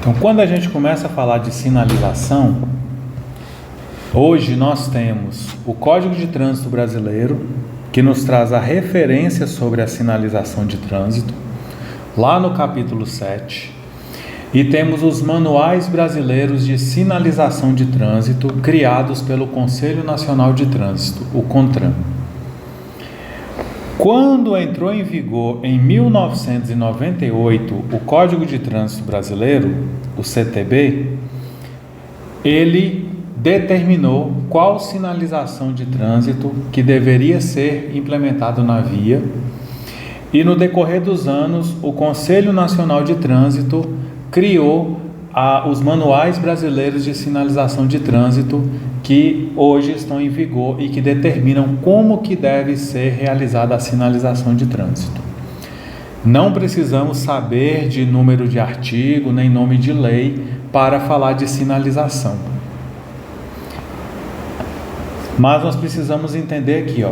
Então, quando a gente começa a falar de sinalização, hoje nós temos o Código de Trânsito Brasileiro, que nos traz a referência sobre a sinalização de trânsito, lá no capítulo 7, e temos os Manuais Brasileiros de Sinalização de Trânsito, criados pelo Conselho Nacional de Trânsito, o CONTRAN. Quando entrou em vigor em 1998 o Código de Trânsito Brasileiro, o CTB, ele determinou qual sinalização de trânsito que deveria ser implementado na via, e no decorrer dos anos o Conselho Nacional de Trânsito criou os Manuais Brasileiros de Sinalização de Trânsito, que hoje estão em vigor e que determinam como que deve ser realizada a sinalização de trânsito. Não precisamos saber de número de artigo, nem nome de lei para falar de sinalização. Mas nós precisamos entender aqui,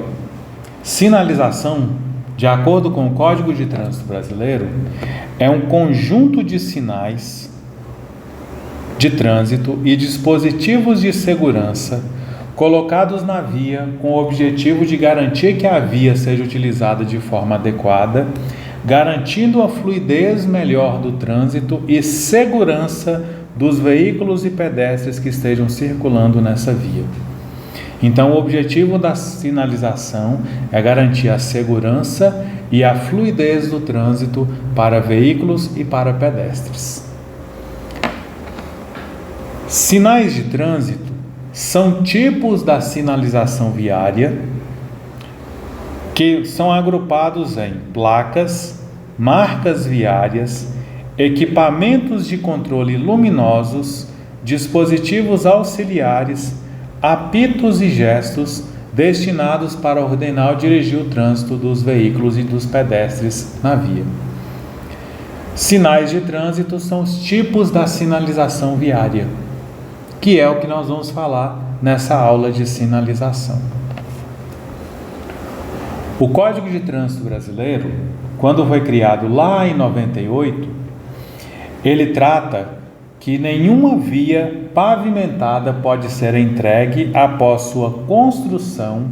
sinalização, de acordo com o Código de Trânsito Brasileiro, é um conjunto de sinais de trânsito e dispositivos de segurança colocados na via com o objetivo de garantir que a via seja utilizada de forma adequada, garantindo a fluidez melhor do trânsito e segurança dos veículos e pedestres que estejam circulando nessa via. Então, o objetivo da sinalização é garantir a segurança e a fluidez do trânsito para veículos e para pedestres. Sinais de trânsito são tipos da sinalização viária que são agrupados em placas, marcas viárias, equipamentos de controle luminosos, dispositivos auxiliares, apitos e gestos destinados para ordenar ou dirigir o trânsito dos veículos e dos pedestres na via. Sinais de trânsito são os tipos da sinalização viária, que é o que nós vamos falar nessa aula de sinalização. O Código de Trânsito Brasileiro, quando foi criado lá em 98, ele trata que nenhuma via pavimentada pode ser entregue após sua construção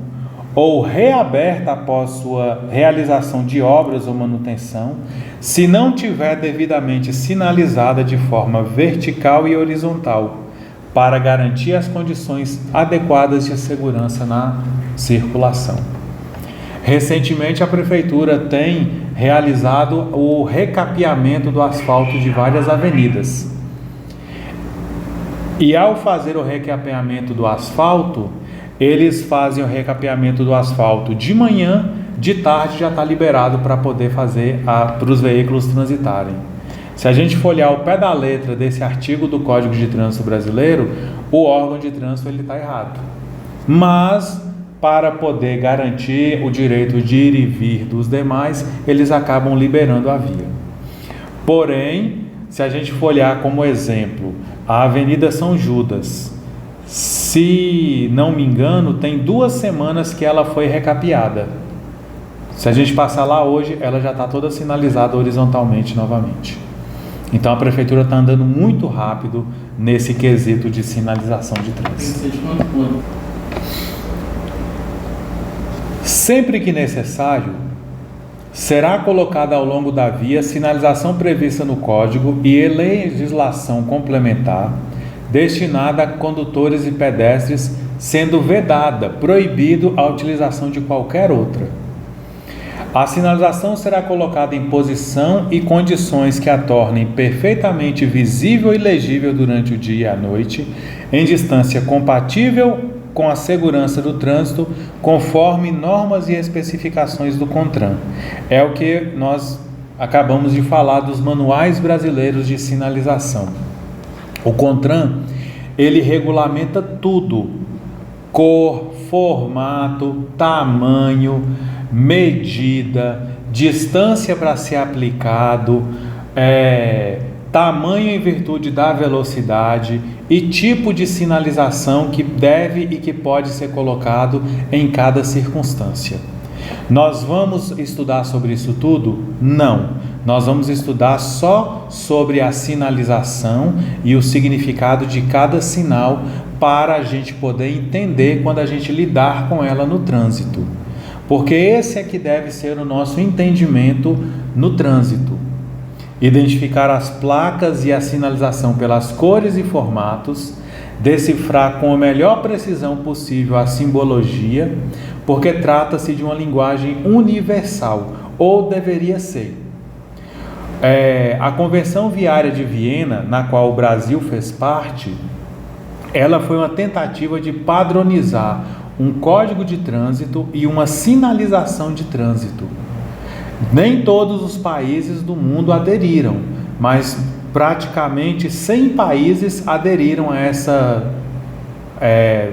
ou reaberta após sua realização de obras ou manutenção, se não tiver devidamente sinalizada de forma vertical e horizontal, para garantir as condições adequadas de segurança na circulação. Recentemente, a Prefeitura tem realizado o recapeamento do asfalto de várias avenidas. E ao fazer o recapeamento do asfalto, eles fazem o recapeamento do asfalto de manhã, de tarde já está liberado para poder fazer para os veículos transitarem. Se a gente for olhar o pé da letra desse artigo do Código de Trânsito Brasileiro, o órgão de trânsito está errado. Mas, para poder garantir o direito de ir e vir dos demais, eles acabam liberando a via. Porém, se a gente for olhar como exemplo, a Avenida São Judas, se não me engano, tem 2 semanas que ela foi recapeada. Se a gente passar lá hoje, ela já está toda sinalizada horizontalmente novamente. Então a Prefeitura está andando muito rápido nesse quesito de sinalização de trânsito. Sempre que necessário, será colocada ao longo da via sinalização prevista no Código e legislação complementar destinada a condutores e pedestres, sendo vedada, proibido a utilização de qualquer outra. A sinalização será colocada em posição e condições que a tornem perfeitamente visível e legível durante o dia e a noite, em distância compatível com a segurança do trânsito, conforme normas e especificações do CONTRAN. É o que nós acabamos de falar dos Manuais Brasileiros de Sinalização. O CONTRAN, ele regulamenta tudo: cor, formato, tamanho, medida, distância para ser aplicado, tamanho em virtude da velocidade e tipo de sinalização que deve e que pode ser colocado em cada circunstância. Nós vamos estudar sobre isso tudo? Não. Nós vamos estudar só sobre a sinalização e o significado de cada sinal para a gente poder entender quando a gente lidar com ela no trânsito. Porque esse é que deve ser o nosso entendimento no trânsito. Identificar as placas e a sinalização pelas cores e formatos, decifrar com a melhor precisão possível a simbologia, porque trata-se de uma linguagem universal, ou deveria ser. A Convenção Viária de Viena, na qual o Brasil fez parte, ela foi uma tentativa de padronizar um código de trânsito e uma sinalização de trânsito. Nem todos os países do mundo aderiram, mas praticamente 100 países aderiram a essa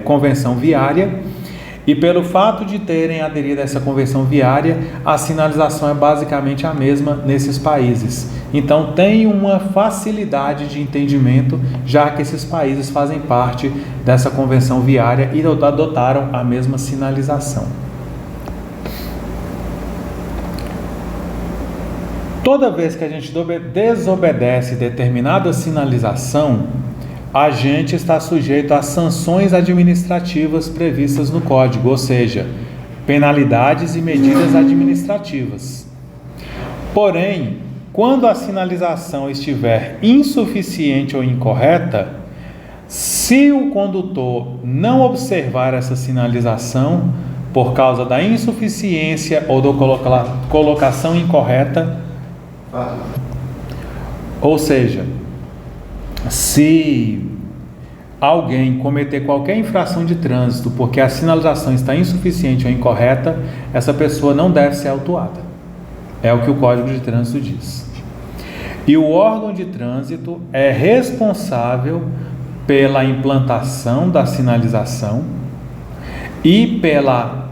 convenção viária, e pelo fato de terem aderido a essa convenção viária, a sinalização é basicamente a mesma nesses países. Então tem uma facilidade de entendimento, já que esses países fazem parte dessa convenção viária e adotaram a mesma sinalização. Toda vez que a gente desobedece determinada sinalização, a gente está sujeito a sanções administrativas previstas no Código, ou seja, penalidades e medidas administrativas. Porém, quando a sinalização estiver insuficiente ou incorreta, se o condutor não observar essa sinalização por causa da insuficiência ou da colocação incorreta, ou seja, se alguém cometer qualquer infração de trânsito porque a sinalização está insuficiente ou incorreta, essa pessoa não deve ser autuada. É o que o Código de Trânsito diz. E o órgão de trânsito é responsável pela implantação da sinalização e pela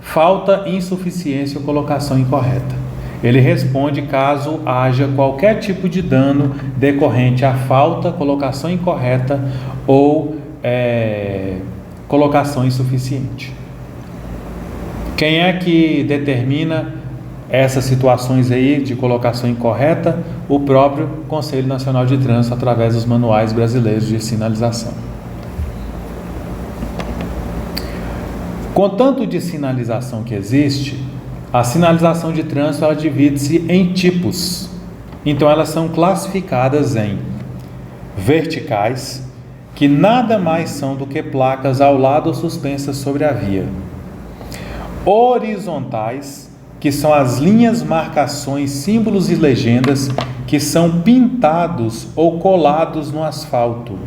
falta, insuficiência ou colocação incorreta. Ele responde caso haja qualquer tipo de dano decorrente à falta, colocação incorreta ou colocação insuficiente. Quem é que determina essas situações aí de colocação incorreta? O próprio Conselho Nacional de Trânsito, através dos manuais brasileiros de sinalização. Com tanto de sinalização que existe, a sinalização de trânsito ela divide-se em tipos. Então elas são classificadas em verticais, que nada mais são do que placas ao lado ou suspensas sobre a via. Horizontais, que são as linhas, marcações, símbolos e legendas que são pintados ou colados no asfalto.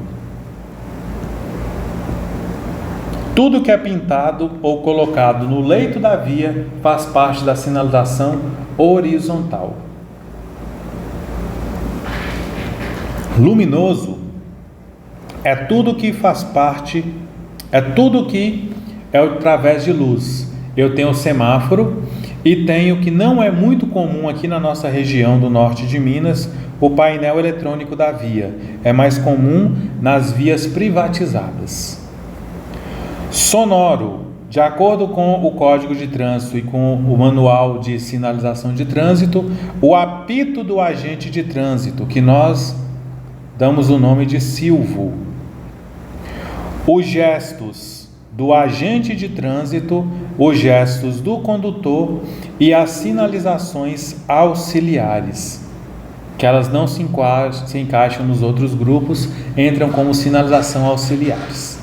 Tudo que é pintado ou colocado no leito da via faz parte da sinalização horizontal. Luminoso é tudo que faz parte, é tudo que é através de luz. Eu tenho o semáforo e tenho, que não é muito comum aqui na nossa região do norte de Minas, o painel eletrônico da via. É mais comum nas vias privatizadas. Sonoro, de acordo com o Código de Trânsito e com o Manual de Sinalização de Trânsito, o apito do agente de trânsito, que nós damos o nome de silvo. Os gestos do agente de trânsito, os gestos do condutor e as sinalizações auxiliares, que elas não se encaixam nos outros grupos, entram como sinalização auxiliares.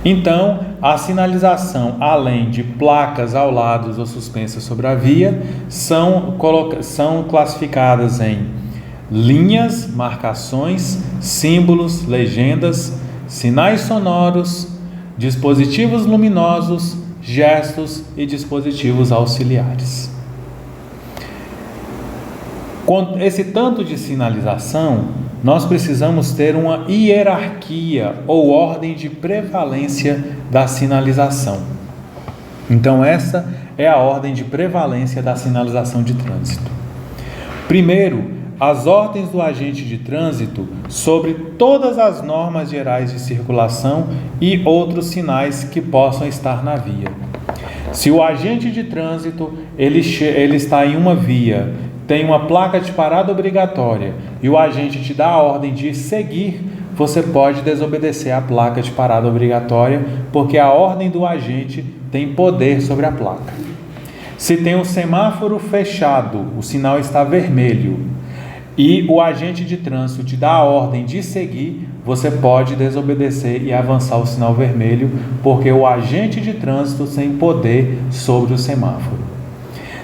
Então, a sinalização, além de placas ao lado ou suspensas sobre a via, são classificadas em linhas, marcações, símbolos, legendas, sinais sonoros, dispositivos luminosos, gestos e dispositivos auxiliares. Com esse tanto de sinalização, nós precisamos ter uma hierarquia ou ordem de prevalência da sinalização. Então essa é a ordem de prevalência da sinalização de trânsito. Primeiro, as ordens do agente de trânsito sobre todas as normas gerais de circulação e outros sinais que possam estar na via. Se o agente de trânsito ele está em uma via, tem uma placa de parada obrigatória e o agente te dá a ordem de seguir, você pode desobedecer a placa de parada obrigatória, porque a ordem do agente tem poder sobre a placa. Se tem um semáforo fechado, o sinal está vermelho, e o agente de trânsito te dá a ordem de seguir, você pode desobedecer e avançar o sinal vermelho, porque o agente de trânsito tem poder sobre o semáforo.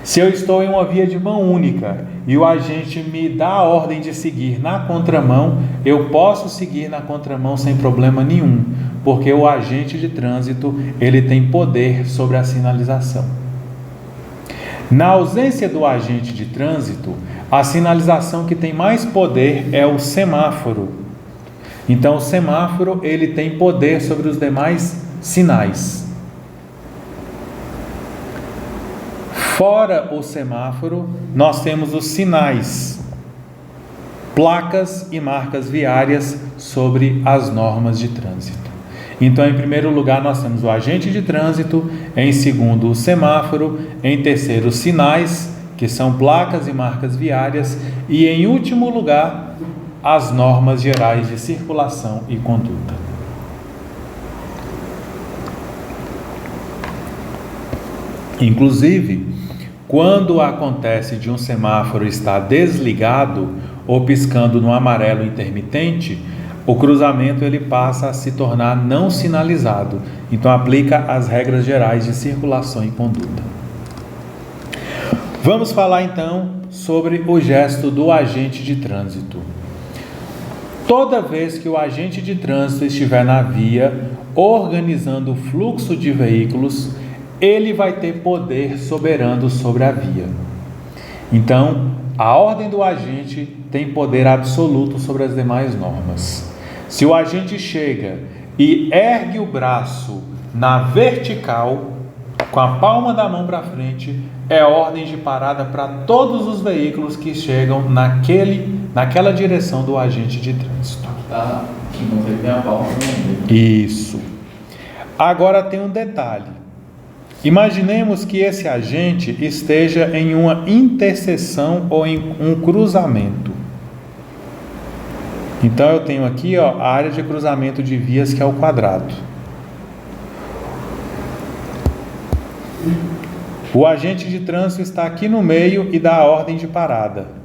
Se eu estou em uma via de mão única e o agente me dá a ordem de seguir na contramão, eu posso seguir na contramão sem problema nenhum, porque o agente de trânsito ele tem poder sobre a sinalização. Na ausência do agente de trânsito, a sinalização que tem mais poder é o semáforo. Então, o semáforo ele tem poder sobre os demais sinais. Fora o semáforo, nós temos os sinais, placas e marcas viárias sobre as normas de trânsito. Então, em primeiro lugar, nós temos o agente de trânsito, em segundo, o semáforo, em terceiro, os sinais, que são placas e marcas viárias, e em último lugar, as normas gerais de circulação e conduta. Inclusive, quando acontece de um semáforo estar desligado ou piscando no amarelo intermitente, o cruzamento ele passa a se tornar não sinalizado. Então aplica as regras gerais de circulação e conduta. Vamos falar então sobre o gesto do agente de trânsito. Toda vez que o agente de trânsito estiver na via, organizando o fluxo de veículos, ele vai ter poder soberano sobre a via. Então, a ordem do agente tem poder absoluto sobre as demais normas. Se o agente chega e ergue o braço na vertical, com a palma da mão para frente, é ordem de parada para todos os veículos que chegam naquela direção do agente de trânsito. Que não tem a palma. Isso. Agora tem um detalhe. Imaginemos que esse agente esteja em uma interseção ou em um cruzamento. Então eu tenho aqui a área de cruzamento de vias, que é o quadrado. O agente de trânsito está aqui no meio e dá a ordem de parada.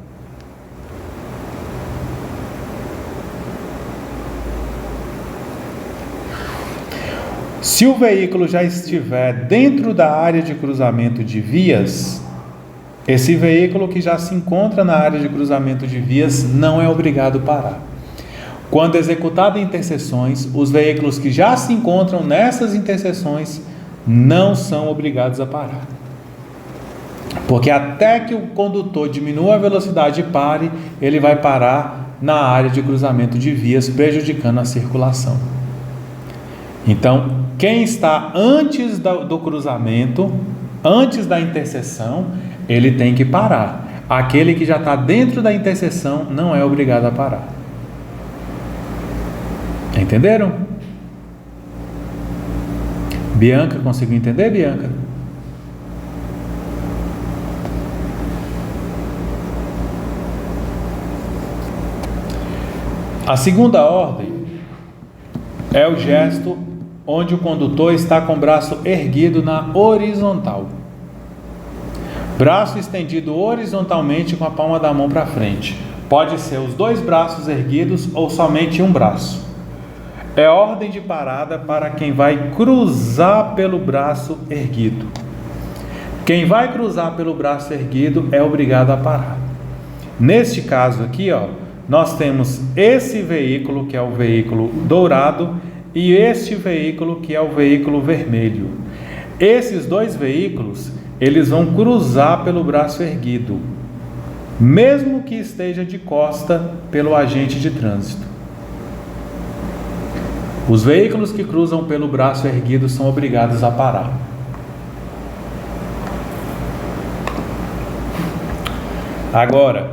Se o veículo já estiver dentro da área de cruzamento de vias, esse veículo que já se encontra na área de cruzamento de vias não é obrigado a parar. Quando executado em interseções, os veículos que já se encontram nessas interseções não são obrigados a parar. Porque até que o condutor diminua a velocidade e pare, ele vai parar na área de cruzamento de vias, prejudicando a circulação. Então, quem está antes do cruzamento, antes da interseção, ele tem que parar. Aquele que já está dentro da interseção não é obrigado a parar. Entenderam? Bianca, conseguiu entender, Bianca? A segunda ordem é o gesto onde o condutor está com o braço erguido na horizontal. Braço estendido horizontalmente com a palma da mão para frente. Pode ser os dois braços erguidos ou somente um braço. É ordem de parada para quem vai cruzar pelo braço erguido. Quem vai cruzar pelo braço erguido é obrigado a parar. Neste caso aqui, nós temos esse veículo, que é o veículo dourado, e este veículo, que é o veículo vermelho. Esses dois veículos, eles vão cruzar pelo braço erguido, mesmo que esteja de costa pelo agente de trânsito. Os veículos que cruzam pelo braço erguido são obrigados a parar. Agora,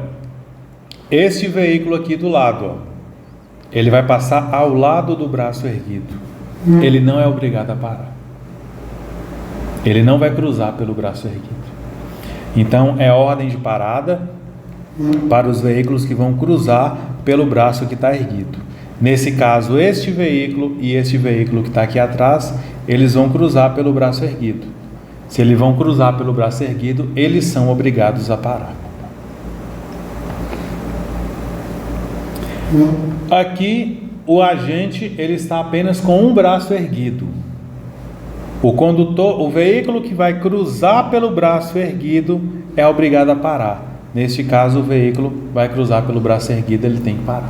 este veículo aqui do lado, ele vai passar ao lado do braço erguido. Ele não é obrigado a parar. Ele não vai cruzar pelo braço erguido. Então, é ordem de parada para os veículos que vão cruzar pelo braço que está erguido. Nesse caso, este veículo e este veículo que está aqui atrás, eles vão cruzar pelo braço erguido. Se eles vão cruzar pelo braço erguido, eles são obrigados a parar. Aqui, o agente ele está apenas com um braço erguido. O condutor, o veículo que vai cruzar pelo braço erguido é obrigado a parar. Neste caso, o veículo vai cruzar pelo braço erguido, ele tem que parar.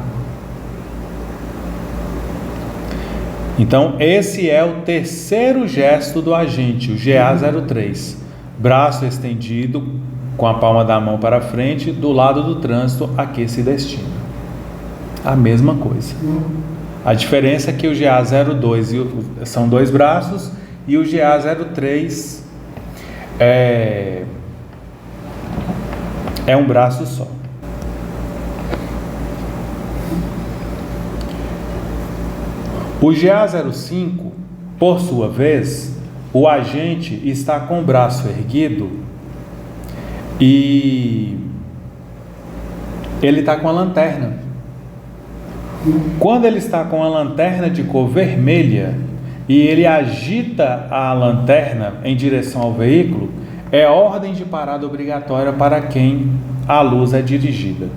Então, esse é o terceiro gesto do agente, o GA03. Braço estendido, com a palma da mão para frente, do lado do trânsito a que se destina. A mesma coisa. A diferença é que o GA02 são dois braços e o GA03 é um braço só. O GA05, por sua vez, o agente está com o braço erguido e ele está com a lanterna. Quando ele está com a lanterna de cor vermelha e ele agita a lanterna em direção ao veículo, é ordem de parada obrigatória para quem a luz é dirigida.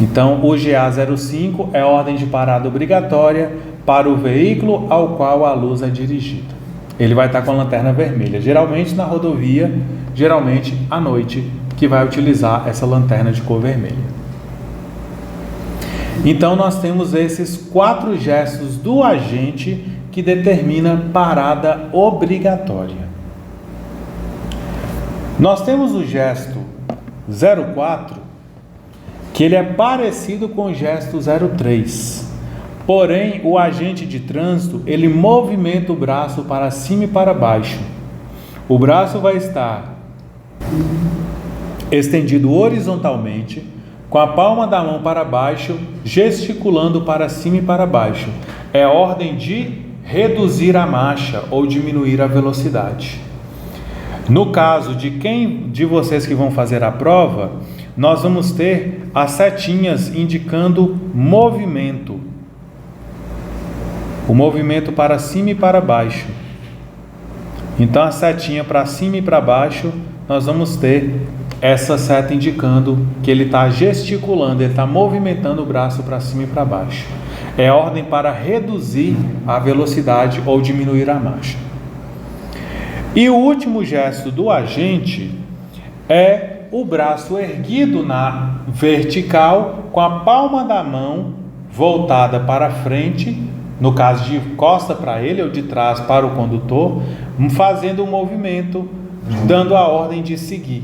Então, o GA05 é ordem de parada obrigatória para o veículo ao qual a luz é dirigida. Ele vai estar com a lanterna vermelha, geralmente na rodovia, geralmente à noite, que vai utilizar essa lanterna de cor vermelha. Então, nós temos esses 4 gestos do agente que determina parada obrigatória. Nós temos o gesto 04, que ele é parecido com o gesto 03. Porém, o agente de trânsito, ele movimenta o braço para cima e para baixo. O braço vai estar estendido horizontalmente, com a palma da mão para baixo, gesticulando para cima e para baixo. É ordem de reduzir a marcha ou diminuir a velocidade. No caso de quem de vocês que vão fazer a prova, nós vamos ter as setinhas indicando movimento. O movimento para cima e para baixo. Então, a setinha para cima e para baixo, nós vamos ter essa seta indicando que ele está gesticulando, ele está movimentando o braço para cima e para baixo. É ordem para reduzir a velocidade ou diminuir a marcha. E o último gesto do agente é o braço erguido na vertical, com a palma da mão voltada para frente, no caso de costa para ele ou de trás para o condutor, fazendo um movimento, dando a ordem de seguir.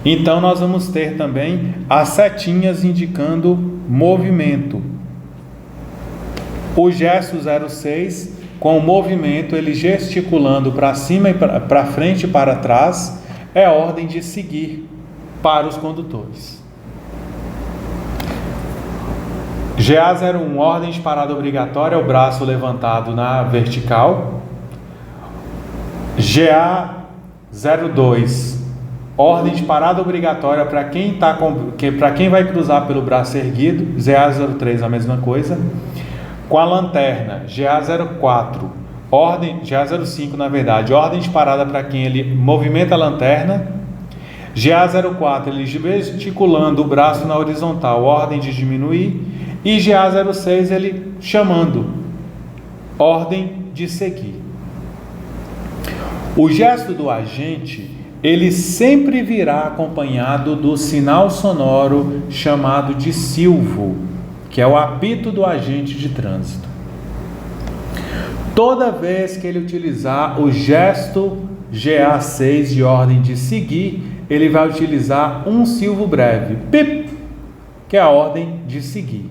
Então, nós vamos ter também as setinhas indicando movimento. O gesto 06, com o movimento, ele gesticulando para cima e para frente e para trás, é ordem de seguir para os condutores. GA01, ordem de parada obrigatória, o braço levantado na vertical. GA02, ordem de parada obrigatória para quem vai cruzar pelo braço erguido. GA03, a mesma coisa. Com a lanterna, GA04, GA05 na verdade, ordem de parada para quem ele movimenta a lanterna. GA04, ele gesticulando o braço na horizontal, ordem de diminuir. E GA06, ele chamando, ordem de seguir. O gesto do agente, ele sempre virá acompanhado do sinal sonoro chamado de silvo, que é o apito do agente de trânsito. Toda vez que ele utilizar o gesto GA6 de ordem de seguir, ele vai utilizar um silvo breve, pip, que é a ordem de seguir.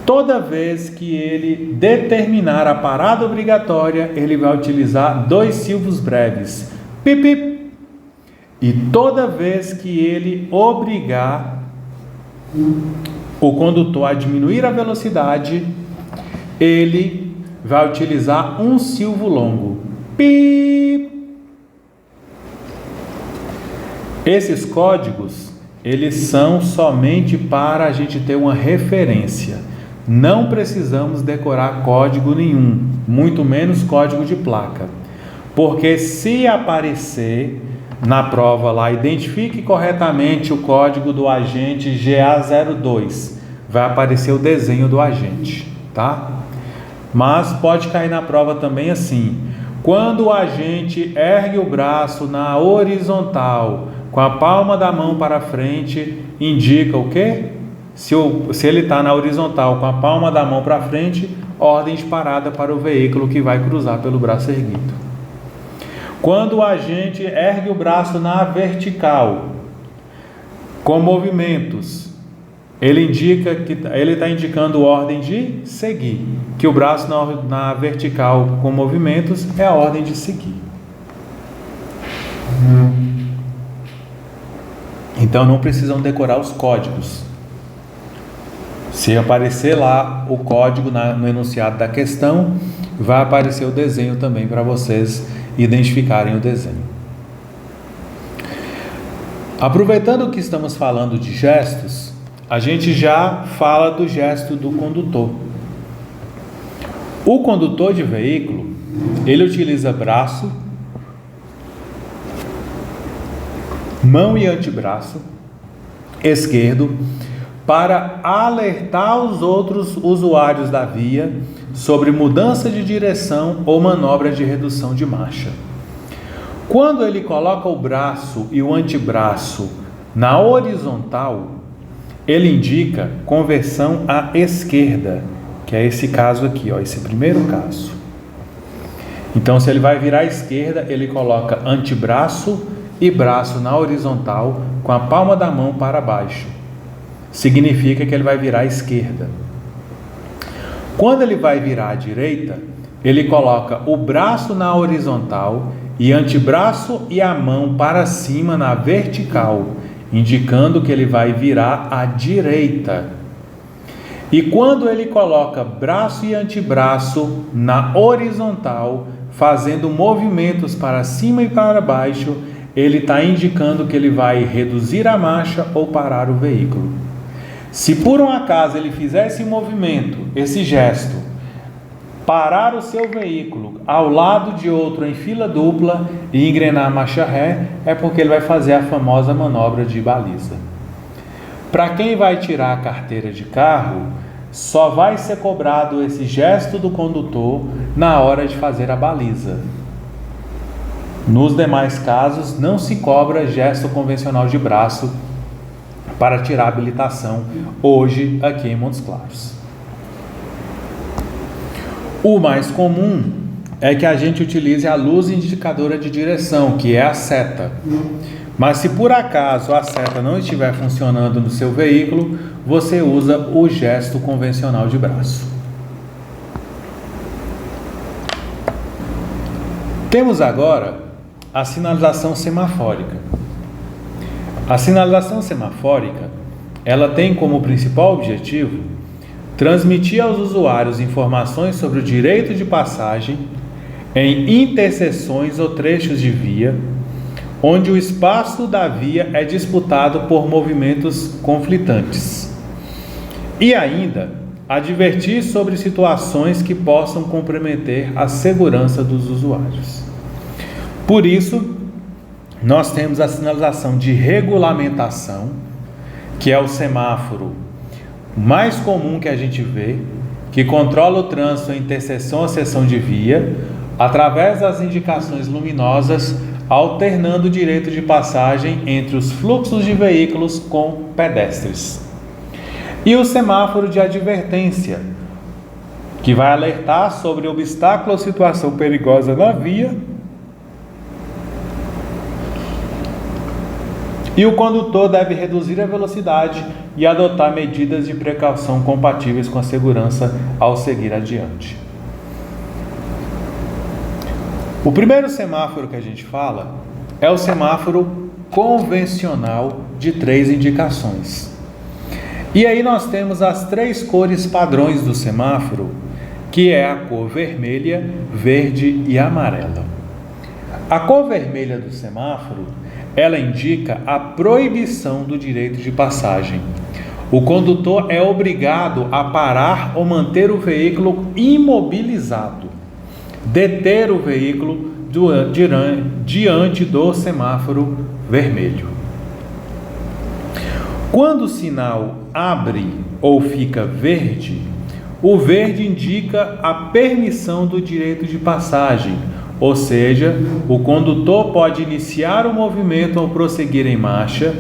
Toda vez que ele determinar a parada obrigatória, ele vai utilizar 2 silvos breves, pip, pip. E toda vez que ele obrigar o condutor a diminuir a velocidade, ele vai utilizar um silvo longo. Pi. Esses códigos, eles são somente para a gente ter uma referência. Não precisamos decorar código nenhum, muito menos código de placa. Porque se aparecer na prova lá, identifique corretamente o código do agente GA02, vai aparecer o desenho do agente, tá? Mas pode cair na prova também assim: quando o agente ergue o braço na horizontal, com a palma da mão para frente, indica o quê? Se ele está na horizontal com a palma da mão para frente, ordem de parada para o veículo que vai cruzar pelo braço erguido. Quando o agente ergue o braço na vertical, com movimentos, ele está indicando ordem de seguir, que o braço na vertical com movimentos é a ordem de seguir. Então não precisam decorar os códigos. Se aparecer lá o código no enunciado da questão, vai aparecer o desenho também para vocês identificarem o desenho. Aproveitando que estamos falando de gestos, a gente já fala do gesto do condutor. O condutor de veículo, ele utiliza braço, mão e antebraço esquerdo para alertar os outros usuários da via sobre mudança de direção ou manobra de redução de marcha. Quando ele coloca o braço e o antebraço na horizontal, ele indica conversão à esquerda, que é esse caso aqui, ó, esse primeiro caso. Então, se ele vai virar à esquerda, ele coloca antebraço e braço na horizontal com a palma da mão para baixo. Significa que ele vai virar à esquerda. Quando ele vai virar à direita, ele coloca o braço na horizontal e antebraço e a mão para cima na vertical, indicando que ele vai virar à direita. E quando ele coloca braço e antebraço na horizontal, fazendo movimentos para cima e para baixo, ele está indicando que ele vai reduzir a marcha ou parar o veículo. Se por um acaso ele fizer esse movimento, esse gesto, parar o seu veículo ao lado de outro em fila dupla e engrenar a marcha ré, é porque ele vai fazer a famosa manobra de baliza. Para quem vai tirar a carteira de carro, só vai ser cobrado esse gesto do condutor na hora de fazer a baliza. Nos demais casos, não se cobra gesto convencional de braço para tirar a habilitação hoje aqui em Montes Claros. O mais comum é que a gente utilize a luz indicadora de direção, que é a seta. Mas se por acaso a seta não estiver funcionando no seu veículo, você usa o gesto convencional de braço. Temos agora a sinalização semafórica. A sinalização semafórica, ela tem como principal objetivo transmitir aos usuários informações sobre o direito de passagem em interseções ou trechos de via, onde o espaço da via é disputado por movimentos conflitantes. E ainda, advertir sobre situações que possam comprometer a segurança dos usuários. Por isso, nós temos a sinalização de regulamentação, que é o semáforo mais comum que a gente vê, que controla o trânsito em interseção ou seção de via, através das indicações luminosas, alternando o direito de passagem entre os fluxos de veículos com pedestres. E o semáforo de advertência, que vai alertar sobre obstáculo ou situação perigosa na via, e o condutor deve reduzir a velocidade e adotar medidas de precaução compatíveis com a segurança ao seguir adiante. O primeiro semáforo que a gente fala é o semáforo convencional de 3 indicações. E aí nós temos as 3 cores padrões do semáforo, que é a cor vermelha, verde e amarela. A cor vermelha do semáforo, ela indica a proibição do direito de passagem. O condutor é obrigado a parar ou manter o veículo imobilizado, deter o veículo diante do semáforo vermelho. Quando o sinal abre ou fica verde, o verde indica a permissão do direito de passagem, ou seja, o condutor pode iniciar o movimento ou prosseguir em marcha,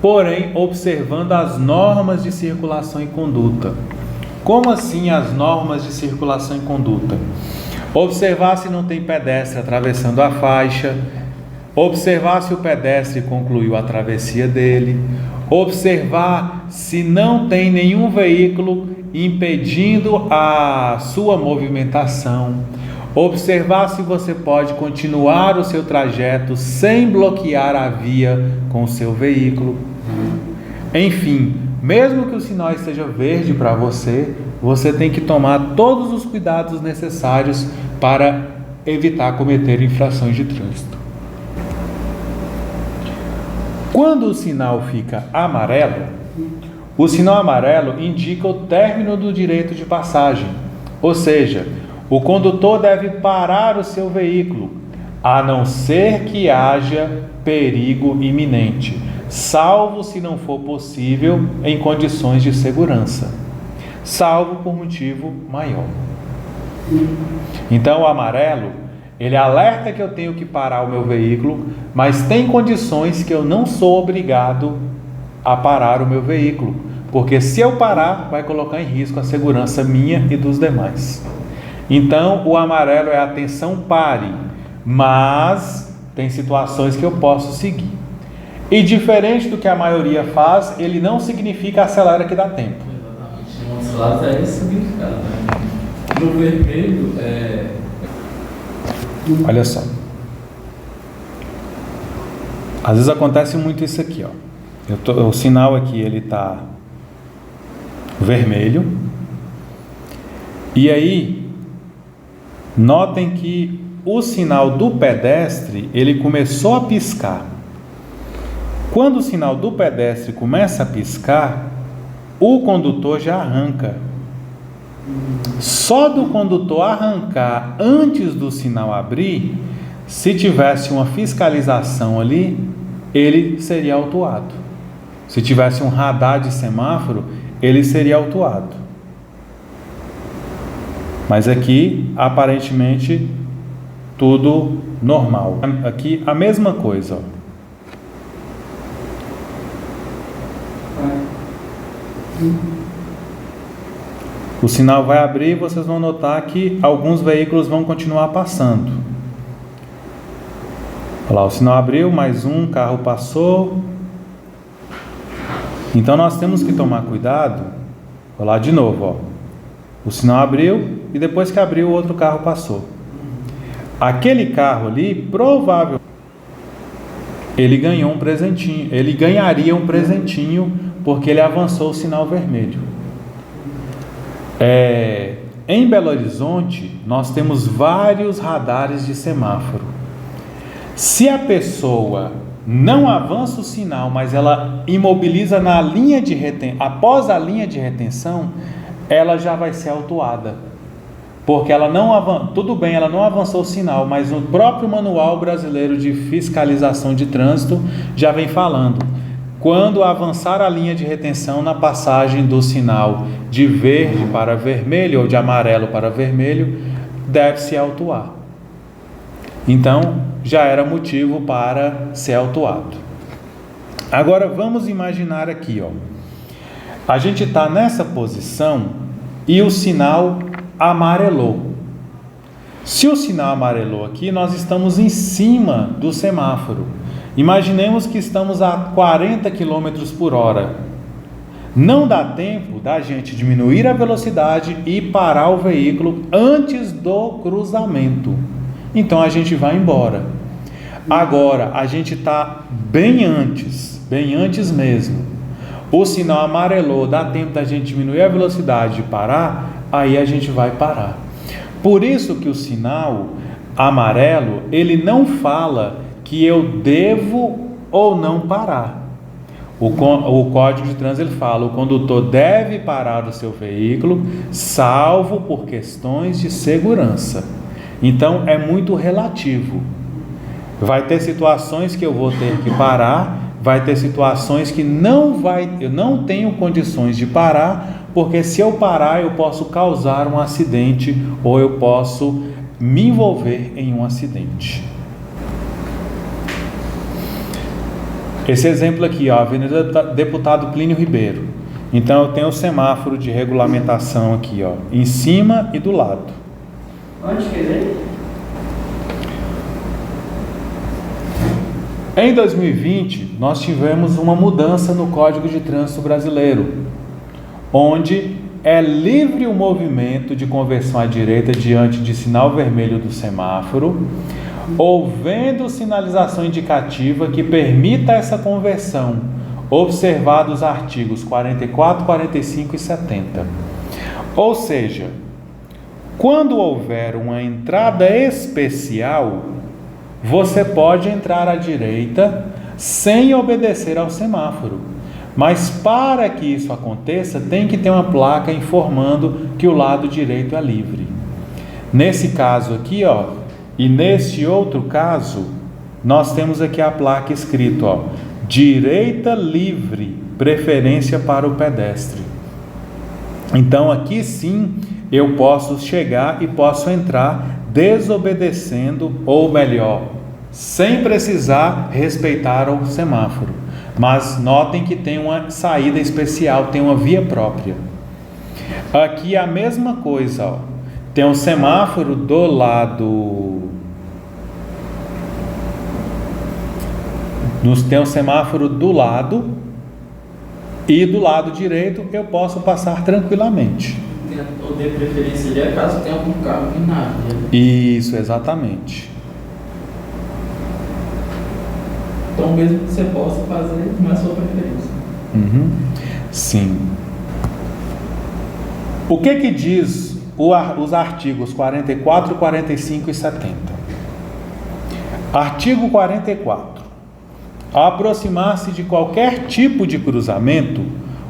porém observando as normas de circulação e conduta. Como assim as normas de circulação e conduta? Observar se não tem pedestre atravessando a faixa, observar se o pedestre concluiu a travessia dele, observar se não tem nenhum veículo impedindo a sua movimentação, observar se você pode continuar o seu trajeto sem bloquear a via com o seu veículo. Enfim, mesmo que o sinal esteja verde para você, você tem que tomar todos os cuidados necessários para evitar cometer infrações de trânsito. Quando o sinal fica amarelo, o sinal amarelo indica o término do direito de passagem, ou seja, o condutor deve parar o seu veículo, a não ser que haja perigo iminente, salvo se não for possível em condições de segurança, salvo por motivo maior. Então o amarelo, ele alerta que eu tenho que parar o meu veículo, mas tem condições que eu não sou obrigado a parar o meu veículo, porque se eu parar, vai colocar em risco a segurança minha e dos demais. Então o amarelo é atenção, pare, mas tem situações que eu posso seguir. E diferente do que a maioria faz, ele não significa acelera que dá tempo. Exatamente. Em outros lados é esse significado, né? No vermelho Olha só. Às vezes acontece muito isso aqui, ó. O sinal aqui ele está vermelho. E aí, notem que o sinal do pedestre ele começou a piscar. Quando o sinal do pedestre começa a piscar, o condutor já arranca. Só do condutor arrancar antes do sinal abrir, se tivesse uma fiscalização ali, ele seria autuado. Se tivesse um radar de semáforo, ele seria autuado. Mas aqui, aparentemente, tudo normal. Aqui a mesma coisa, ó. O sinal vai abrir e vocês vão notar que alguns veículos vão continuar passando. Olha lá, o sinal abriu, mais um carro passou. Então nós temos que tomar cuidado. Olha lá de novo, ó. O sinal abriu e depois que abriu, o outro carro passou. Aquele carro ali, provavelmente, ele ganhou um presentinho. Ele ganharia um presentinho porque ele avançou o sinal vermelho. Em Belo Horizonte, nós temos vários radares de semáforo. Se a pessoa não avança o sinal, mas ela imobiliza na linha de após a linha de retenção, ela já vai ser autuada. Porque ela não tudo bem, ela não avançou o sinal, mas o próprio Manual Brasileiro de Fiscalização de Trânsito já vem falando. Quando avançar a linha de retenção na passagem do sinal de verde para vermelho ou de amarelo para vermelho, deve-se autuar. Então, já era motivo para ser autuado. Agora, vamos imaginar aqui, ó. A gente está nessa posição e o sinal amarelou. Se o sinal amarelou aqui, nós estamos em cima do semáforo. Imaginemos que estamos a 40 km por hora. Não dá tempo da gente diminuir a velocidade e parar o veículo antes do cruzamento. Então a gente vai embora. Agora, a gente está bem antes mesmo. O sinal amarelou, dá tempo da gente diminuir a velocidade e parar, aí a gente vai parar. Por isso que o sinal amarelo, ele não fala que eu devo ou não parar. O Código de Trânsito ele fala: o condutor deve parar o seu veículo, salvo por questões de segurança. Então é muito relativo. Vai ter situações que eu vou ter que parar, vai ter situações que eu não tenho condições de parar, porque se eu parar eu posso causar um acidente ou eu posso me envolver em um acidente. Esse exemplo aqui, ó, Avenida Deputado Plínio Ribeiro. Então eu tenho o semáforo de regulamentação aqui, ó, em cima e do lado. Onde que ele Em 2020, nós tivemos uma mudança no Código de Trânsito brasileiro, onde é livre o movimento de conversão à direita diante de sinal vermelho do semáforo, houvendo sinalização indicativa que permita essa conversão, observados os artigos 44, 45 e 70. Ou seja, quando houver uma entrada especial, você pode entrar à direita sem obedecer ao semáforo. Mas para que isso aconteça, tem que ter uma placa informando que o lado direito é livre. Nesse caso aqui, ó, e neste outro caso, nós temos aqui a placa escrito, ó, direita livre, preferência para o pedestre. Então aqui sim eu posso chegar e posso entrar desobedecendo, ou melhor, sem precisar respeitar o semáforo. Mas notem que tem uma saída especial, tem uma via própria. Aqui é a mesma coisa, ó. Tem um semáforo do lado. Tem um semáforo do lado, e do lado direito eu posso passar tranquilamente. O de preferência ali é caso tenha algum carro minado. Isso, exatamente. Então, mesmo que você possa fazer, não é sua preferência. Sim. O que diz os artigos 44, 45 e 70? Artigo 44. Ao aproximar-se de qualquer tipo de cruzamento,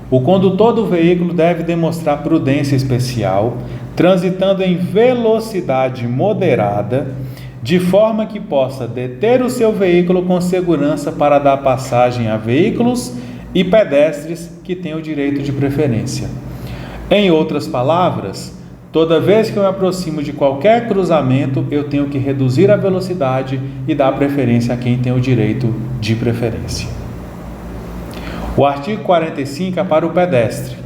o condutor do veículo deve demonstrar prudência especial, transitando em velocidade moderada, de forma que possa deter o seu veículo com segurança para dar passagem a veículos e pedestres que têm o direito de preferência. Em outras palavras, toda vez que eu me aproximo de qualquer cruzamento, eu tenho que reduzir a velocidade e dar preferência a quem tem o direito de preferência. O artigo 45 é para o pedestre.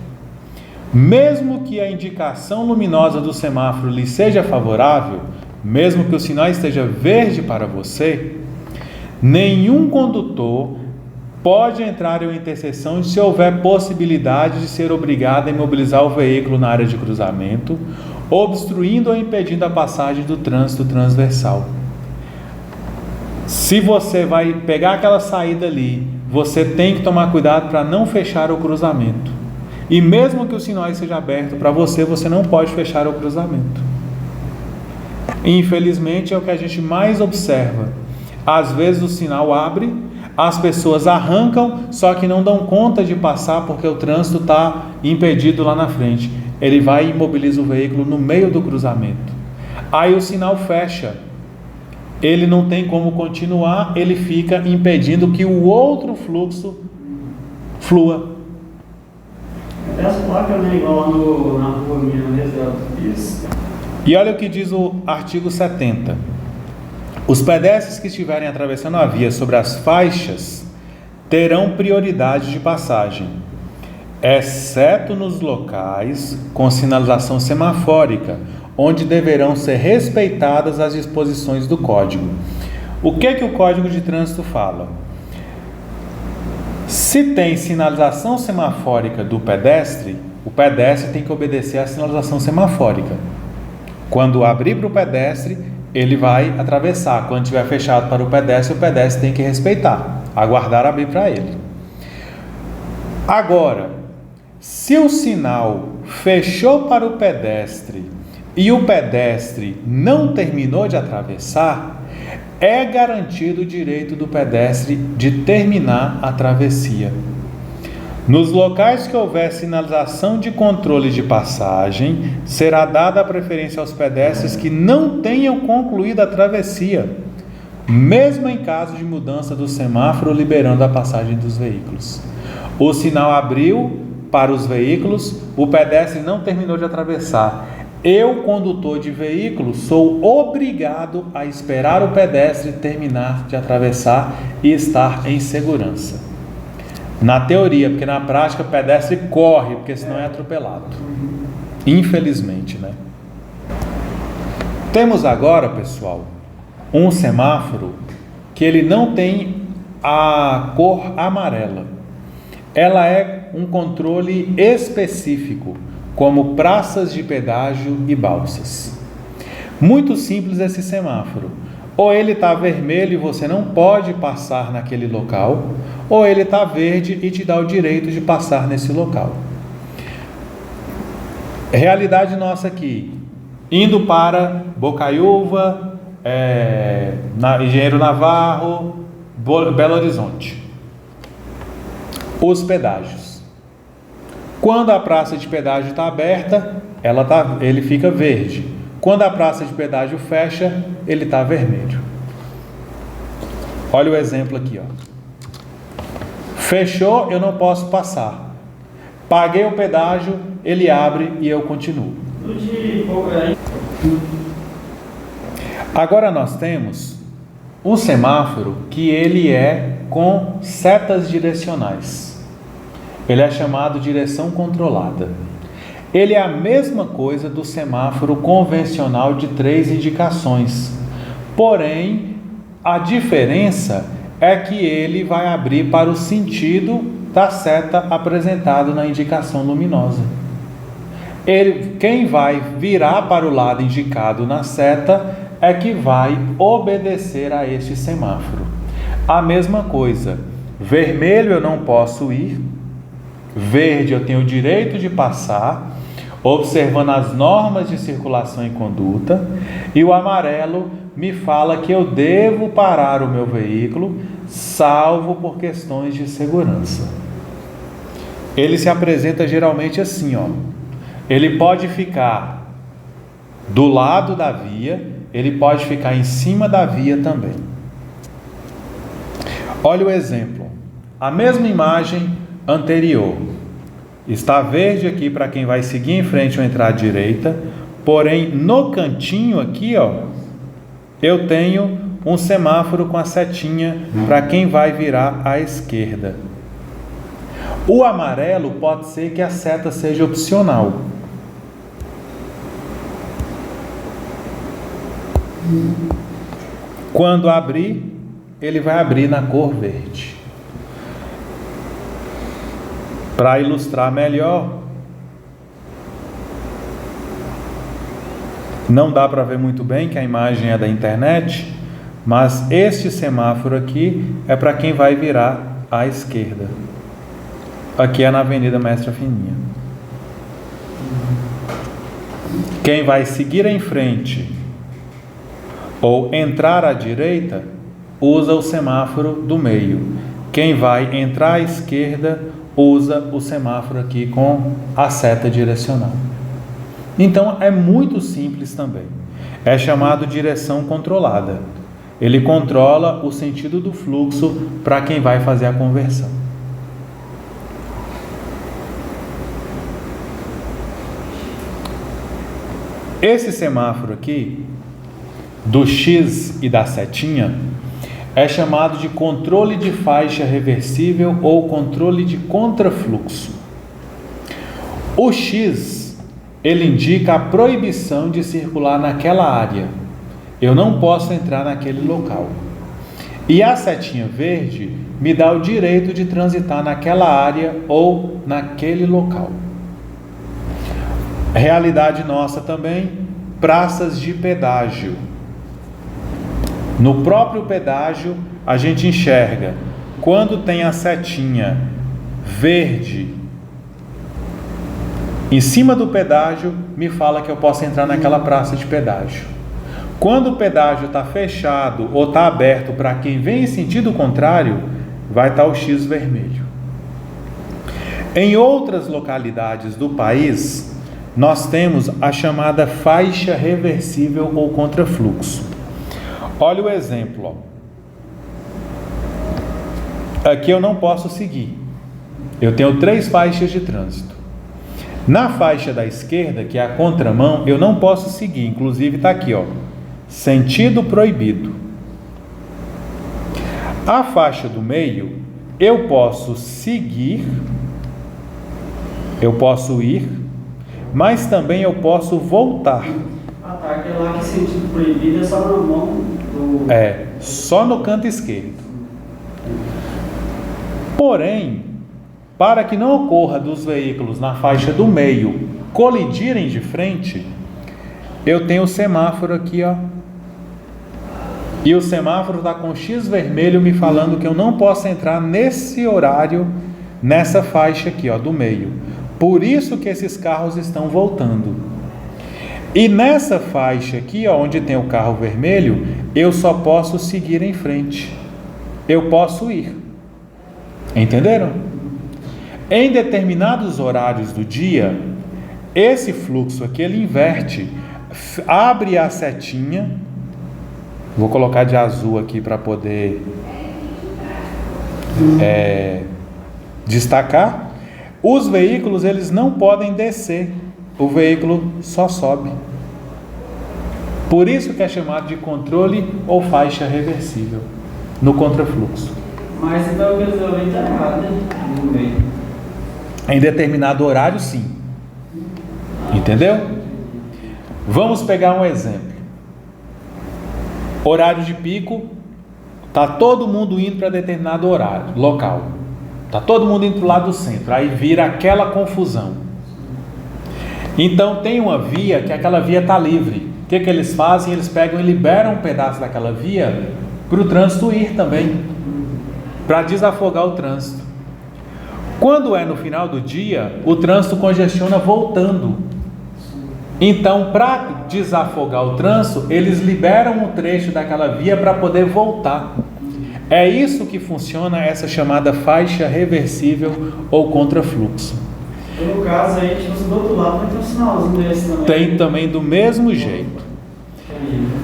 Mesmo que a indicação luminosa do semáforo lhe seja favorável, mesmo que o sinal esteja verde para você, nenhum condutor pode entrar em uma interseção se houver possibilidade de ser obrigado a imobilizar o veículo na área de cruzamento, obstruindo ou impedindo a passagem do trânsito transversal. Se você vai pegar aquela saída ali, você tem que tomar cuidado para não fechar o cruzamento. E mesmo que o sinal esteja aberto para você, você não pode fechar o cruzamento. Infelizmente é o que a gente mais observa. Às vezes o sinal abre, as pessoas arrancam, só que não dão conta de passar porque o trânsito está impedido lá na frente. Ele vai e imobiliza o veículo no meio do cruzamento. Aí o sinal fecha. Ele não tem como continuar, ele fica impedindo que o outro fluxo flua. Essa placa não é igual na rua minha, reserva. Isso. E olha o que diz o artigo 70. Os pedestres que estiverem atravessando a via sobre as faixas terão prioridade de passagem, exceto nos locais com sinalização semafórica, onde deverão ser respeitadas as disposições do Código. O que o Código de Trânsito fala? Se tem sinalização semafórica do pedestre, o pedestre tem que obedecer à sinalização semafórica. Quando abrir para o pedestre, ele vai atravessar. Quando estiver fechado para o pedestre tem que respeitar, aguardar abrir para ele. Agora, se o sinal fechou para o pedestre e o pedestre não terminou de atravessar, é garantido o direito do pedestre de terminar a travessia. Nos locais que houver sinalização de controle de passagem, será dada a preferência aos pedestres que não tenham concluído a travessia, mesmo em caso de mudança do semáforo liberando a passagem dos veículos. O sinal abriu para os veículos, o pedestre não terminou de atravessar. Eu, condutor de veículo, sou obrigado a esperar o pedestre terminar de atravessar e estar em segurança. Na teoria, porque na prática o pedestre corre, porque senão é atropelado. Infelizmente, né? Temos agora, pessoal, um semáforo que ele não tem a cor amarela. Ela é um controle específico, como praças de pedágio e balsas. Muito simples esse semáforo. Ou ele está vermelho e você não pode passar naquele local, ou ele está verde e te dá o direito de passar nesse local. Realidade nossa aqui, indo para Bocaiúva, Engenheiro Navarro, Belo Horizonte. Os pedágios. Quando a praça de pedágio está aberta, ele fica verde. Quando a praça de pedágio fecha, ele está vermelho. Olha o exemplo aqui, ó. Fechou, eu não posso passar. Paguei o pedágio, ele abre e eu continuo. Agora nós temos um semáforo que ele é com setas direcionais. Ele é chamado direção controlada. Ele é a mesma coisa do semáforo convencional de 3 indicações. Porém, a diferença é que ele vai abrir para o sentido da seta apresentado na indicação luminosa. Quem vai virar para o lado indicado na seta é que vai obedecer a este semáforo. A mesma coisa, vermelho eu não posso ir, verde eu tenho o direito de passar, observando as normas de circulação e conduta, e o amarelo me fala que eu devo parar o meu veículo, salvo por questões de segurança. Ele se apresenta geralmente assim, ó. Ele pode ficar do lado da via, ele pode ficar em cima da via também. Olha o exemplo. A mesma imagem anterior. Está verde aqui para quem vai seguir em frente ou entrar à direita, porém no cantinho aqui, ó, eu tenho um semáforo com a setinha para quem vai virar à esquerda. O amarelo pode ser que a seta seja opcional. Quando abrir, ele vai abrir na cor verde. Para ilustrar melhor, não dá para ver muito bem que a imagem é da internet, mas este semáforo aqui é para quem vai virar à esquerda. Aqui é na Avenida Mestre Fininha. Quem vai seguir em frente ou entrar à direita, usa o semáforo do meio. Quem vai entrar à esquerda, usa o semáforo aqui com a seta direcional. Então é muito simples também. É chamado direção controlada. Ele controla o sentido do fluxo para quem vai fazer a conversão. Esse semáforo aqui, do X e da setinha, é chamado de controle de faixa reversível ou controle de contrafluxo. O X, ele indica a proibição de circular naquela área. Eu não posso entrar naquele local. E a setinha verde me dá o direito de transitar naquela área ou naquele local. Realidade nossa também, praças de pedágio. No próprio pedágio, a gente enxerga, quando tem a setinha verde, Em cima do pedágio, me fala que eu posso entrar naquela praça de pedágio. Quando o pedágio está fechado ou está aberto para quem vem em sentido contrário, vai estar o X vermelho. Em outras localidades do país, nós temos a chamada faixa reversível ou contrafluxo. Olha o exemplo. Aqui eu não posso seguir. Eu tenho 3 faixas de trânsito. Na faixa da esquerda, que é a contramão, eu não posso seguir. Inclusive está aqui, ó, sentido proibido. A faixa do meio, eu posso seguir, eu posso ir, mas também eu posso voltar. Ah, tá. Aquele lá que sentido proibido é só na mão do... É, só no canto esquerdo. Porém, para que não ocorra dos veículos na faixa do meio colidirem de frente, eu tenho o semáforo aqui, ó. E o semáforo está com X vermelho me falando que eu não posso entrar nesse horário, nessa faixa aqui, ó, do meio. Por isso que esses carros estão voltando. E nessa faixa aqui, ó, onde tem o carro vermelho, eu só posso seguir em frente. Eu posso ir. Entenderam? Em determinados horários do dia, esse fluxo aqui, ele inverte. Abre a setinha. Vou colocar de azul aqui para poder destacar. Os veículos, eles não podem descer. O veículo só sobe. Por isso que é chamado de controle ou faixa reversível no contrafluxo. Mas então o que resolver está errado, né? No meio. Em determinado horário, sim. Entendeu? Vamos pegar um exemplo. Horário de pico, tá todo mundo indo para determinado horário, local. Tá todo mundo indo para o lado do centro. Aí vira aquela confusão. Então tem uma via que aquela via está livre. O que eles fazem? Eles pegam e liberam um pedaço daquela via para o trânsito ir também, para desafogar o trânsito. Quando é no final do dia, o trânsito congestiona voltando. Então, para desafogar o trânsito, eles liberam um trecho daquela via para poder voltar. É isso que funciona essa chamada faixa reversível ou contrafluxo. No caso aí, tipo, do outro lado vai ter um sinalzinho desse também. Tem também do mesmo jeito.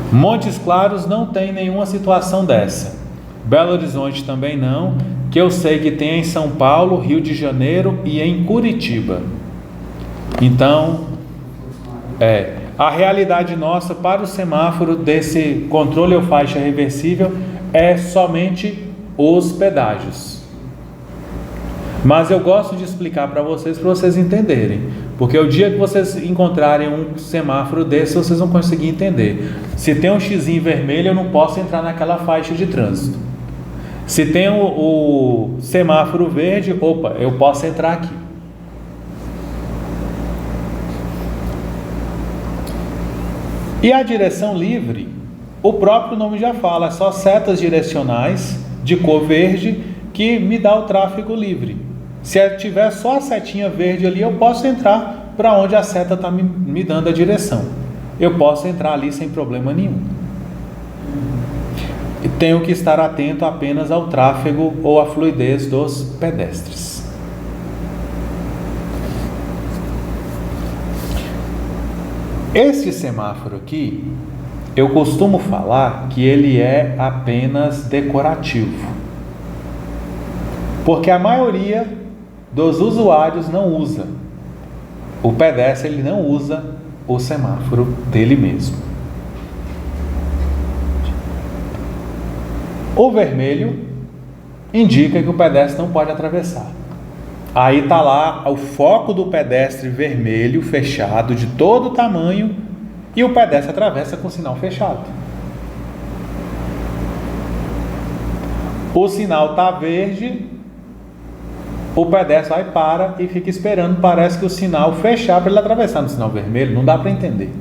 Montes Claros não tem nenhuma situação dessa. Belo Horizonte também não, que eu sei que tem em São Paulo, Rio de Janeiro e em Curitiba. Então, a realidade nossa para o semáforo desse controle ou faixa reversível é somente os pedágios. Mas eu gosto de explicar para vocês entenderem, porque o dia que vocês encontrarem um semáforo desse, vocês vão conseguir entender. Se tem um xizinho vermelho, eu não posso entrar naquela faixa de trânsito. Se tem o semáforo verde, opa, eu posso entrar aqui. E a direção livre, o próprio nome já fala, é só setas direcionais de cor verde que me dá o tráfego livre. Se tiver só a setinha verde ali, eu posso entrar para onde a seta está me dando a direção. Eu posso entrar ali sem problema nenhum. E tenho que estar atento apenas ao tráfego ou à fluidez dos pedestres. Este semáforo aqui, eu costumo falar que ele é apenas decorativo, porque a maioria dos usuários não usa. O pedestre, ele não usa o semáforo dele mesmo. O vermelho indica que o pedestre não pode atravessar. Aí está lá o foco do pedestre vermelho fechado de todo tamanho e o pedestre atravessa com o sinal fechado. O sinal está verde, o pedestre vai para e fica esperando, parece que o sinal fechar para ele atravessar no sinal vermelho, não dá para entender.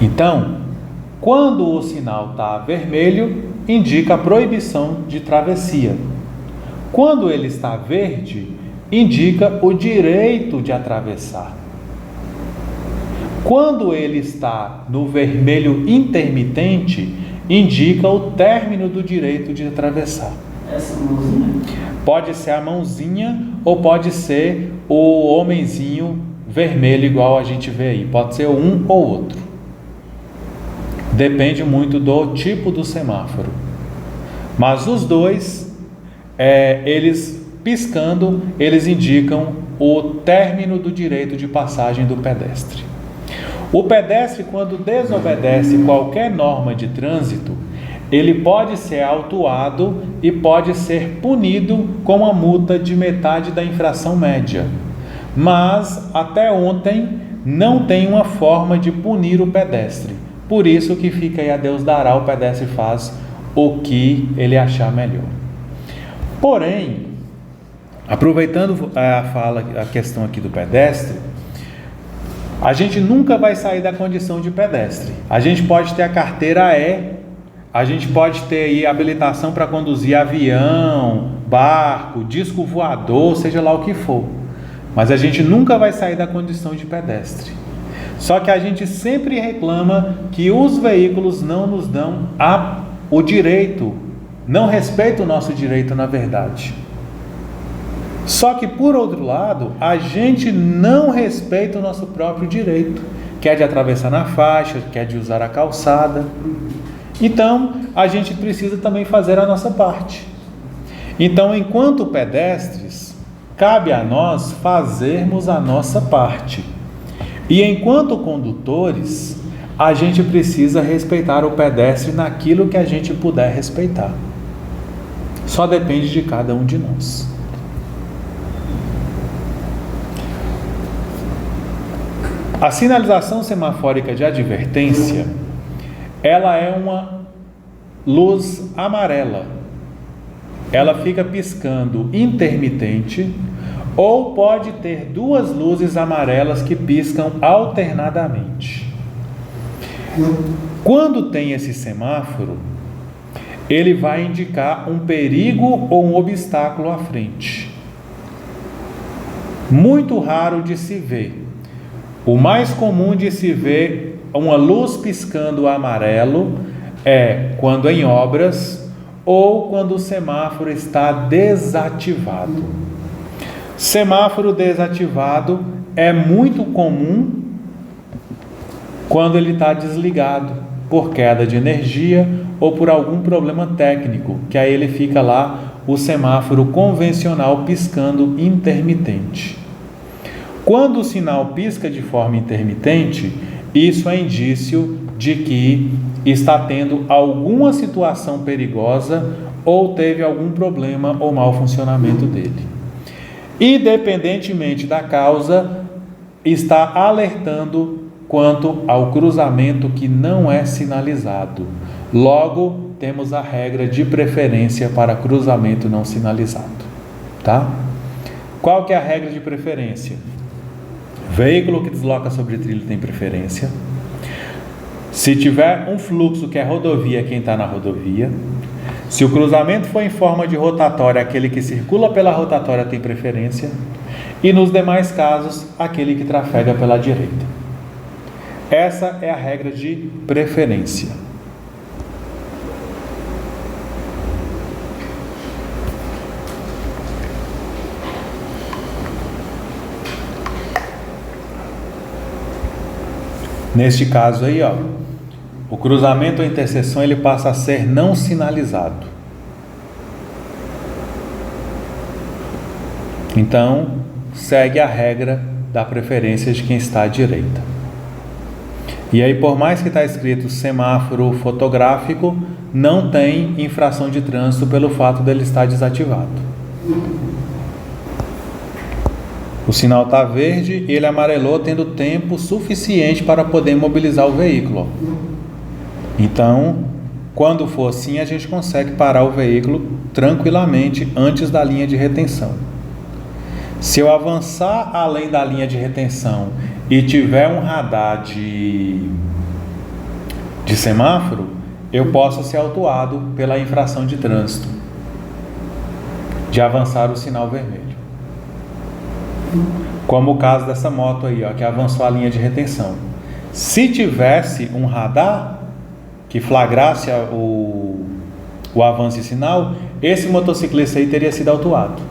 Então, quando o sinal está vermelho, indica a proibição de travessia. Quando ele está verde, indica o direito de atravessar. Quando ele está no vermelho intermitente, indica o término do direito de atravessar. Essa mãozinha? Pode ser a mãozinha ou pode ser o homenzinho vermelho igual a gente vê aí. Pode ser um ou outro. Depende muito do tipo do semáforo. Mas os dois, eles piscando, eles indicam o término do direito de passagem do pedestre. O pedestre, quando desobedece qualquer norma de trânsito, ele pode ser autuado e pode ser punido com uma multa de metade da infração média. Mas, até ontem, não tem uma forma de punir o pedestre. Por isso que fica aí a Deus dará, o pedestre faz o que ele achar melhor. Porém, aproveitando a questão aqui do pedestre, a gente nunca vai sair da condição de pedestre. A gente pode ter a carteira a gente pode ter aí habilitação para conduzir avião, barco, disco voador, seja lá o que for. Mas a gente nunca vai sair da condição de pedestre. Só que a gente sempre reclama que os veículos não nos dão o direito, não respeitam o nosso direito na verdade. Só que, por outro lado, a gente não respeita o nosso próprio direito, que é de atravessar na faixa, que é de usar a calçada. Então, a gente precisa também fazer a nossa parte. Então, enquanto pedestres, cabe a nós fazermos a nossa parte. E enquanto condutores, a gente precisa respeitar o pedestre naquilo que a gente puder respeitar. Só depende de cada um de nós. A sinalização semafórica de advertência, ela é uma luz amarela. Ela fica piscando intermitente ou pode ter duas luzes amarelas que piscam alternadamente. Quando tem esse semáforo, ele vai indicar um perigo ou um obstáculo à frente. Muito raro de se ver. O mais comum de se ver uma luz piscando amarelo é quando em obras ou quando o semáforo está desativado. Semáforo desativado é muito comum quando ele está desligado por queda de energia ou por algum problema técnico, que aí ele fica lá o semáforo convencional piscando intermitente. Quando o sinal pisca de forma intermitente, isso é indício de que está tendo alguma situação perigosa ou teve algum problema ou mau funcionamento dele. Independentemente da causa, está alertando quanto ao cruzamento que não é sinalizado. Logo, temos a regra de preferência para cruzamento não sinalizado. Tá? Qual que é a regra de preferência? Veículo que desloca sobre trilho tem preferência. Se tiver um fluxo que é rodovia, quem está na rodovia. Se o cruzamento for em forma de rotatória, aquele que circula pela rotatória tem preferência. E nos demais casos, aquele que trafega pela direita. Essa é a regra de preferência. Neste caso aí, o cruzamento ou interseção ele passa a ser não sinalizado. Então, segue a regra da preferência de quem está à direita. E aí, por mais que está escrito semáforo fotográfico, não tem infração de trânsito pelo fato dele estar desativado. O sinal está verde e ele amarelou tendo tempo suficiente para poder mobilizar o veículo. Então, quando for assim, a gente consegue parar o veículo tranquilamente antes da linha de retenção. Se eu avançar além da linha de retenção e tiver um radar de semáforo, eu posso ser autuado pela infração de trânsito, de avançar o sinal vermelho. Como o caso dessa moto aí, ó, que avançou a linha de retenção. Se tivesse um radar que flagrasse o avanço de sinal, esse motociclista aí teria sido autuado.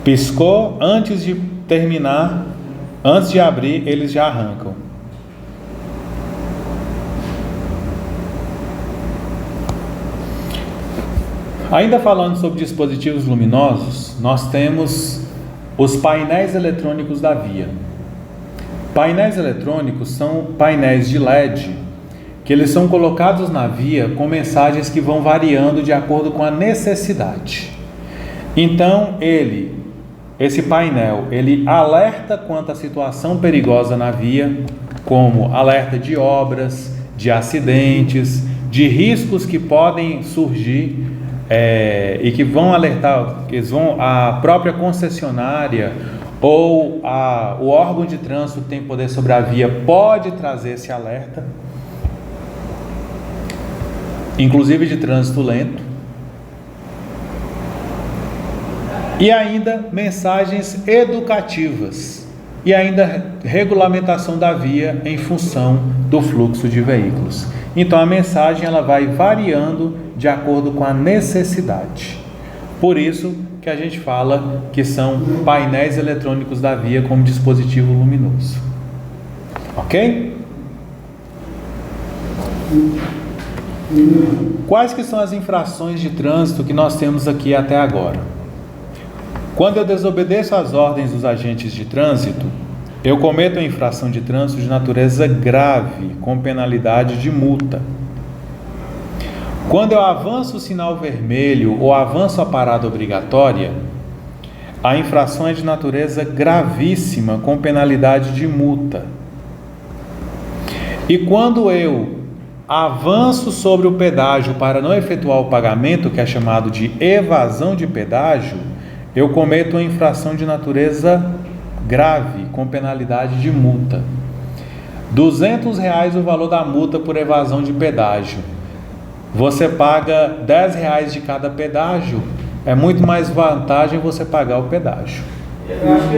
Piscou, antes de terminar, antes de abrir, eles já arrancam. Ainda falando sobre dispositivos luminosos, nós temos os painéis eletrônicos da via. Painéis eletrônicos são painéis de LED que eles são colocados na via com mensagens que vão variando de acordo com a necessidade. Então, esse painel, ele alerta quanto à situação perigosa na via, como alerta de obras, de acidentes, de riscos que podem surgir e que vão alertar, a própria concessionária ou o órgão de trânsito que tem poder sobre a via pode trazer esse alerta, inclusive de trânsito lento. E ainda mensagens educativas e ainda regulamentação da via em função do fluxo de veículos. Então a mensagem ela vai variando de acordo com a necessidade. Por isso que a gente fala que são painéis eletrônicos da via como dispositivo luminoso. Ok? Quais que são as infrações de trânsito que nós temos aqui até agora? Quando eu desobedeço às ordens dos agentes de trânsito, eu cometo uma infração de trânsito de natureza grave, com penalidade de multa. Quando eu avanço o sinal vermelho ou avanço a parada obrigatória, a infração é de natureza gravíssima, com penalidade de multa. E quando eu avanço sobre o pedágio para não efetuar o pagamento, que é chamado de evasão de pedágio, eu cometo uma infração de natureza grave, com penalidade de multa. R$200 o valor da multa por evasão de pedágio. Você paga R$10 de cada pedágio, é muito mais vantagem você pagar o pedágio. Eu acho que